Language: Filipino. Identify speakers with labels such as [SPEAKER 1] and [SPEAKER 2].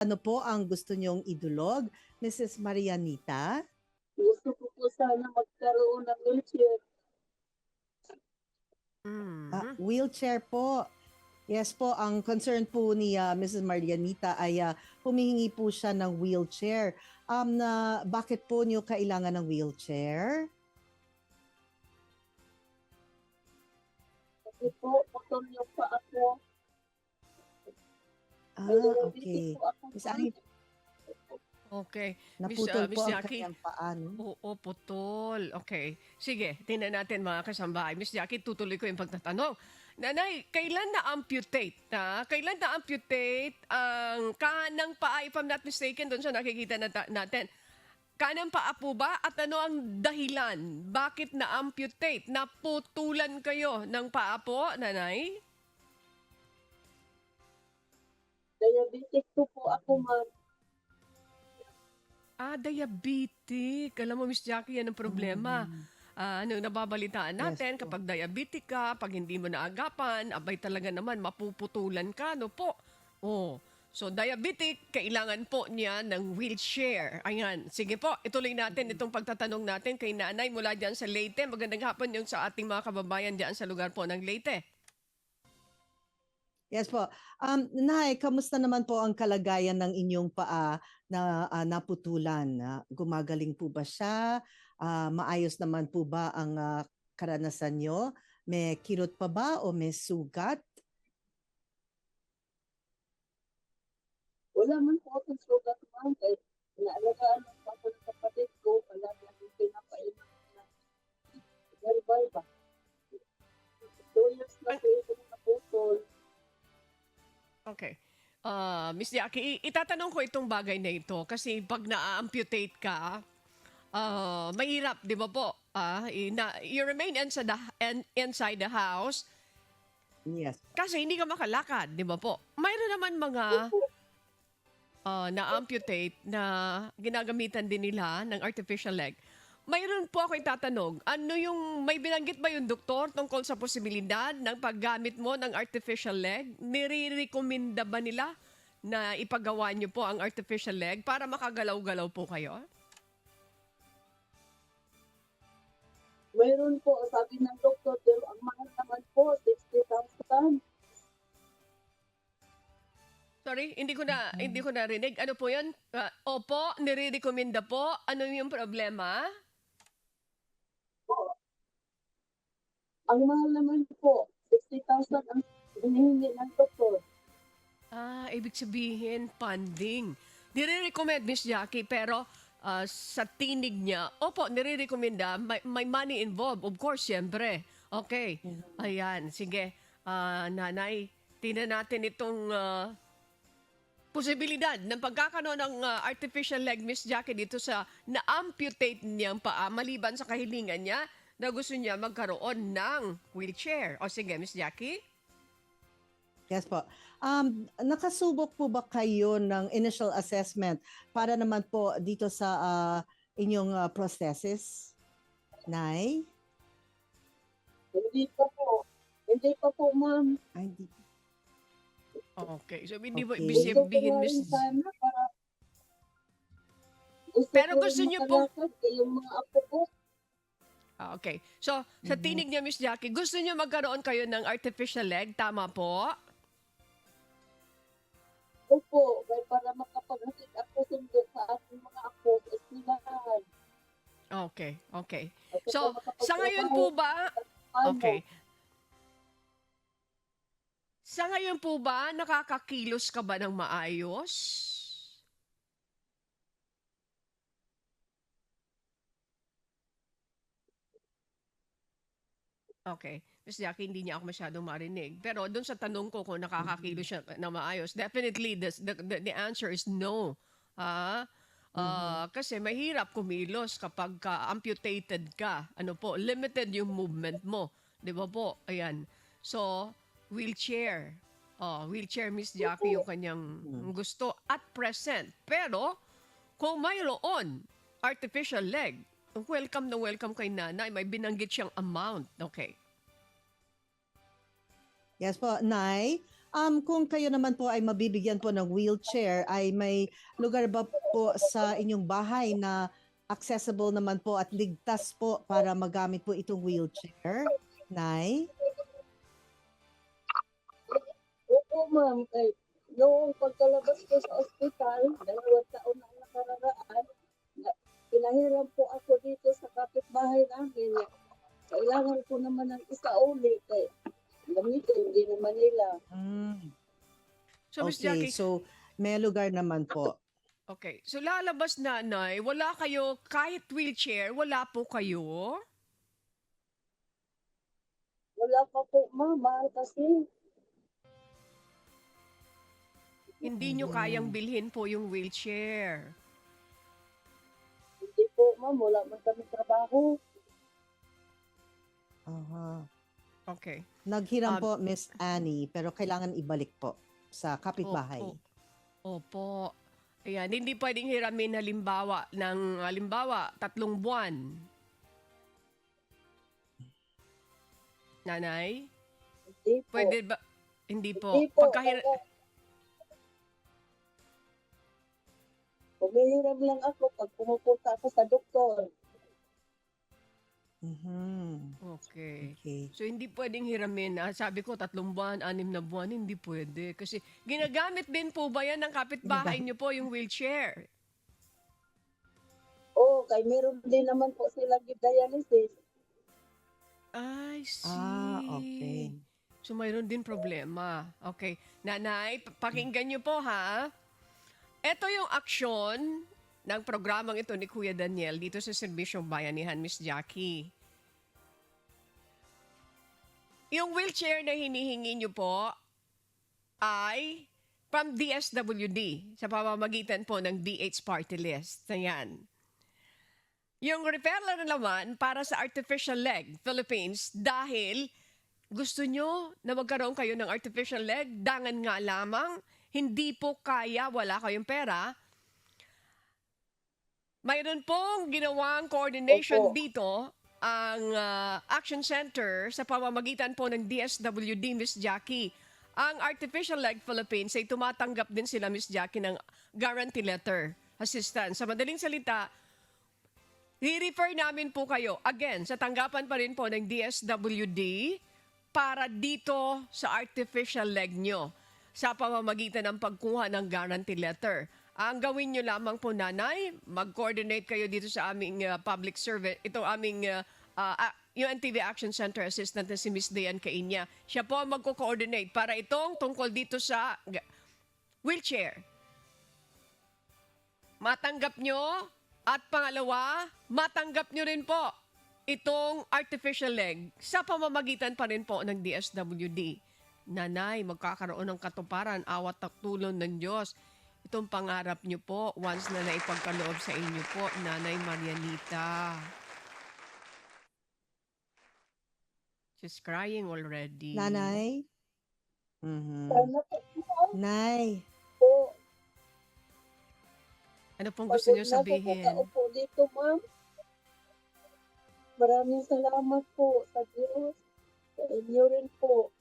[SPEAKER 1] Ano po ang gusto niyong idulog, Mrs. Marianita?
[SPEAKER 2] Gusto ko po sana magkaroon ng wheelchair.
[SPEAKER 1] Wheelchair po. Yes po, ang concern po ni Mrs. Marianita ay humihingi po siya ng wheelchair. Bakit po niyo kailangan ng wheelchair?
[SPEAKER 2] Kasi po, putol yung paa ko.
[SPEAKER 1] Okay. Miss Ani,
[SPEAKER 3] Okay.
[SPEAKER 1] naputol po
[SPEAKER 3] Miss
[SPEAKER 1] ang
[SPEAKER 3] Jackie.
[SPEAKER 1] kanyang paa, no?
[SPEAKER 3] Oo, putol. Okay. Sige, tingnan natin mga kasambahay. Miss Jackie, tutuloy ko yung pagtatanong. Nanay, kailan na-amputate? Kailan na-amputate ang kanang paa, if I'm not mistaken, doon sa nakikita natin. Kanang paa po ba? At ano ang dahilan? Bakit na-amputate? Naputulan kayo ng paa po, nanay?
[SPEAKER 2] Diabetic po ako, ma'am.
[SPEAKER 3] Diabetic. Alam mo, Miss Jackie, yan ang problema. Nababalitaan natin,
[SPEAKER 1] Yes po.
[SPEAKER 3] kapag diabetic ka, pag hindi mo naagapan, abay talaga naman, mapuputulan ka, no po? Oh. So, diabetic, kailangan po niya ng wheelchair. Ayan. Sige po, ituloy natin itong pagtatanong natin kay nanay mula dyan sa Leyte. Magandang hapon yung sa ating mga kababayan dyan sa lugar po ng Leyte.
[SPEAKER 1] Yes po. Nay, kamusta naman po ang kalagayan ng inyong paa na naputulan? Gumagaling po ba siya? Maayos naman po ba ang karanasan nyo? May kirot pa ba o may sugat?
[SPEAKER 2] Wala man po akong sugat, ma'am. Kahit inaalagaan ng papa ng kapatid ko, palagi akong pinapainom na herbal ba. 2 years na po ito naputol.
[SPEAKER 3] Okay. Miss Jackie, itatanong ko itong bagay na ito kasi pag na-amputate ka, mahirap, di ba po? You remain inside the house
[SPEAKER 1] Yes.
[SPEAKER 3] kasi hindi ka makalakad, di ba po? Mayroon naman mga na-amputate na ginagamitan din nila ng artificial leg. Mayroon po ako itatanong, ano yung, may binanggit ba yung doktor tungkol sa posibilidad ng paggamit mo ng artificial leg? Nire-recommenda ba nila na ipagawa niyo po ang artificial leg para makagalaw-galaw po kayo?
[SPEAKER 2] Mayroon po, sabi ng doktor, pero ang mahal naman po, 60,000.
[SPEAKER 3] Sorry, hindi ko narinig. Ano po 'yun? Opo, nire-recommenda po. Ano yung problema?
[SPEAKER 2] Ang mahal naman po, 60,000 ang hinihingi ng doktor.
[SPEAKER 3] Ibig sabihin, funding. Nire-recommend, Miss Jackie, pero sa tinig niya, opo, nire-recommenda, may money involved. Of course, siyempre. Okay. Ayan, sige. Nanay, tingnan natin itong posibilidad ng pagkakaroon ng artificial leg, Miss Jackie, dito sa na-amputate niyang paa, maliban sa kahilingan niya na gusto niya magkaroon ng wheelchair. O sige, Miss Jackie?
[SPEAKER 1] Yes po. Nakasubok po ba kayo ng initial assessment para naman po dito sa inyong prosthesis? Nay?
[SPEAKER 2] Hindi pa po, ma'am.
[SPEAKER 1] Ay, hindi.
[SPEAKER 3] Okay. So, hindi
[SPEAKER 1] Okay.
[SPEAKER 3] ibig
[SPEAKER 2] Gusto ko
[SPEAKER 3] sabihin,
[SPEAKER 2] nga
[SPEAKER 3] Miss...
[SPEAKER 2] rin sana para
[SPEAKER 3] Pero
[SPEAKER 2] ko
[SPEAKER 3] gusto
[SPEAKER 2] rin
[SPEAKER 3] niyo pong-
[SPEAKER 2] makalakad, yung mga apo ko.
[SPEAKER 3] Okay. So, sa tinig niya, Miss Jackie, gusto niyo magkaroon kayo ng artificial leg? Tama po?
[SPEAKER 2] Opo, para makapaghatid ako sundo sa ating mga apo sa eskwelahan.
[SPEAKER 3] Okay. Okay.
[SPEAKER 2] At
[SPEAKER 3] So,
[SPEAKER 2] saka
[SPEAKER 3] sa ngayon po ba...
[SPEAKER 2] makapagtrabaho.
[SPEAKER 3] Okay. Sa ngayon po ba, nakakakilos ka ba ng maayos? Okay. Miss Jackie, hindi niya ako masyadong marinig. Pero doon sa tanong ko kung nakakakilos siya na maayos, definitely the answer is no. Kasi mahirap kumilos kapag amputated ka. Ano po, limited yung movement mo. Di ba po? Ayan. So, wheelchair. Wheelchair, Miss Jackie, yung kanyang gusto at present. Pero, kung mayroon artificial leg, welcome na welcome kay nanay. May binanggit siyang amount. Okay.
[SPEAKER 1] Yes po, Nay. Kung kayo naman po ay mabibigyan po ng wheelchair, ay may lugar ba po sa inyong bahay na accessible naman po at ligtas po para magamit po itong wheelchair, Nay?
[SPEAKER 2] Opo, ma'am. Noong pagkalabas ko sa ospital, 2 taon na ang nakararaan, pinahiram po ako dito sa kapitbahay namin. Kailangan ko naman ng isa ulit. Gamitin din naman nila.
[SPEAKER 3] So, Miss
[SPEAKER 1] Okay,
[SPEAKER 3] Jackie,
[SPEAKER 1] so may lugar naman po.
[SPEAKER 3] okay. So, lalabas nanay, wala kayo, kahit wheelchair, wala po kayo?
[SPEAKER 2] Wala pa po, mama, kasi
[SPEAKER 3] Hindi nyo kayang bilhin po yung wheelchair.
[SPEAKER 2] hindi po, ma'am, wala man kami trabaho.
[SPEAKER 1] Aha.
[SPEAKER 3] Okay.
[SPEAKER 1] Naghiram
[SPEAKER 3] Um,
[SPEAKER 1] po Miss Annie, pero kailangan ibalik po sa kapitbahay.
[SPEAKER 3] Opo. Ayan, hindi pwedeng hiramin halimbawa 3 buwan. Nanay?
[SPEAKER 2] Hindi po.
[SPEAKER 3] Pwede ba? Hindi po.
[SPEAKER 2] Hindi po. Humihiram lang ako pag pumupunta ako sa doktor.
[SPEAKER 1] Mhm.
[SPEAKER 3] Okay.
[SPEAKER 1] Okay.
[SPEAKER 3] So, hindi pwedeng hiramin. Sabi ko, 3 buwan, 6 na buwan, hindi pwede. Kasi ginagamit din po ba yan ng kapitbahay nyo po yung wheelchair?
[SPEAKER 2] Oo, kay meron din naman po silang dialysis.
[SPEAKER 3] I see.
[SPEAKER 1] Okay.
[SPEAKER 3] So, mayroon din problema. Okay. Nanay, pakinggan nyo po ha. Ito yung aksyon ng programang ito ni Kuya Daniel dito sa Serbisyong Bayanihan, Miss Jackie. Yung wheelchair na hinihingi nyo po ay from DSWD sa pamamagitan po ng DH Party List. Ayan. Yung referral naman para sa Artificial Leg Philippines dahil gusto nyo na magkaroon kayo ng artificial leg, dangan nga lamang, hindi po kaya, wala kayong pera. Mayroon pong ginawang coordination
[SPEAKER 2] Opo.
[SPEAKER 3] dito ang Action Center sa pamamagitan po ng DSWD, Miss Jackie. Ang Artificial Leg Philippines ay tumatanggap din sila, Miss Jackie, ng guarantee letter assistance. Sa madaling salita, i-refer namin po kayo, again, sa tanggapan pa rin po ng DSWD para dito sa artificial leg nyo sa pamamagitan ng pagkuha ng guarantee letter. Ang gawin nyo lamang po, nanay, mag-coordinate kayo dito sa aming public service, ito aming UNTV Action Center Assistant na si Miss Dayan Cainya. Siya po ang magko-coordinate para itong tungkol dito sa wheelchair. Matanggap nyo at pangalawa, matanggap nyo rin po itong artificial leg sa pamamagitan pa rin po ng DSWD. Nanay, magkakaroon ng katuparan, awat at tulong ng Diyos. Itong pangarap nyo po, once na naipagkaloob sa inyo po, Nanay Marianita. She's crying already.
[SPEAKER 1] Nanay? Mhm.
[SPEAKER 2] Sana po, ma'am,
[SPEAKER 1] Nay,
[SPEAKER 2] po.
[SPEAKER 3] Ano pong gusto nyo
[SPEAKER 2] Pagod na po
[SPEAKER 3] sabihin?
[SPEAKER 2] kaupo dito, ma'am. Maraming salamat po sa Diyos. Sa inyo rin po.